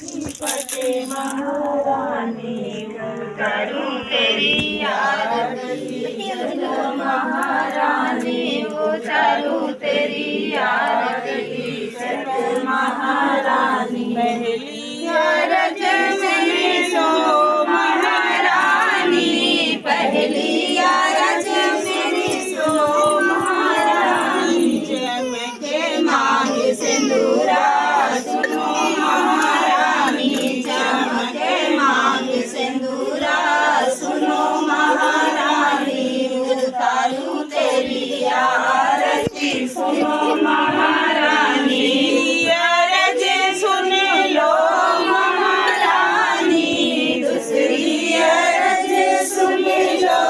पटे महारानी उतारूं तेरी आरती। चलो महारानी उतारूं तेरी आरती। चलो महारानी पहली अरज मेरी सो महारानी। पहली अरज मेरी सो महारानी। चमके मांग सिंदूरा सुनो महारानी। चमके मांग सिंदूरा सुनो महारानी। उतारूं तेरी आरती सुनो महारानी। अरज सुन लो महारानी। दूसरी अरज सुन लो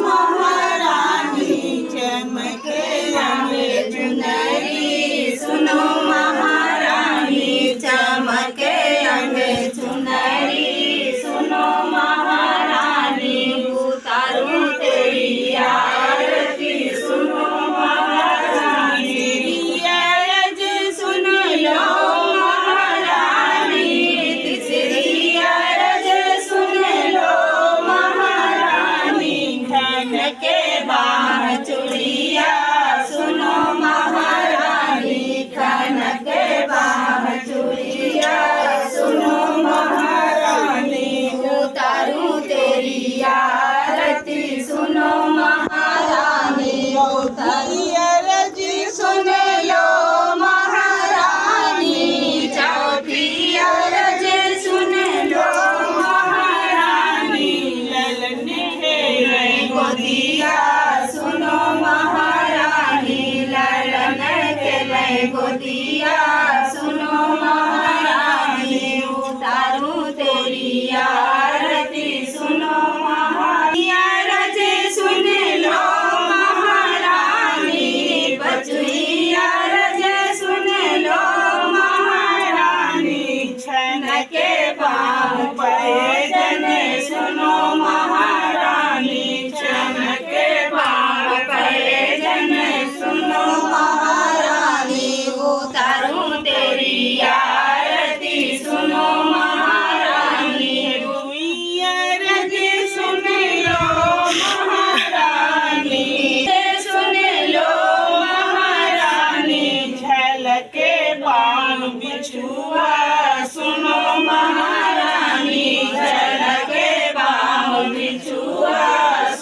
महारानी। चमके रंग चुनरी सुनो महारानी। चमके रंग चुनरी सुनो महारानी। उतारूं तेरी आरती सुनो महारानी। अरज सुन लो महारानी। तीसरी अरज सुन लो महारानी। धन के बाह चूड़िया सुनो महारानी। धन के बाह चूड़िया सुनो महारानी। उतारूं तेरी आरती सुनो महारानी। उतारी अरज सुन लो महारानी। चौथी अरज सुन लो महारानी। ललन खेले गोदिया सुनो महारानी। ललन खेले गोदिया सुनो महारानी। उतारूं तेरी आरती सुनो महारानी। अरज सुन लो महारानी। बचुई अरज सुन लो महारानी। छन के बाह पैजन सुनो महारानी। छन के बाह पैजन सुनो महारानी। उतारूं तेरी आरती सुनो महारानी। दुई अरज सुन लो महारानी। सुन लो महारानी। झलके बाण बिछुआ सुनो महारानी। झलके बाण बिछुआ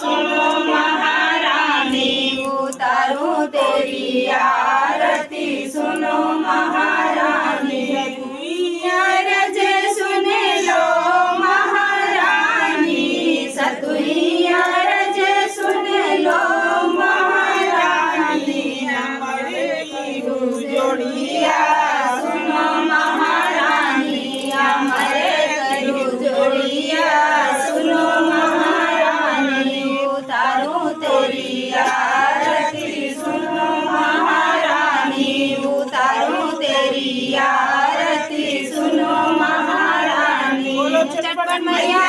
सुनो महारानी। उतारूं तेरी आरती सुनो महारानी। दुई अरज सुन लो महारानी। सतुई अरज सुन लो महारानी। हमारे गुरु जोड़िया सुनो महारानी। हमारे गुरु जोड़िया सुनो महारानी। उतारूं तेरी आरती सुनो महारानी। उतारूं तेरी आरती सुनो महारानी। चटपट मैया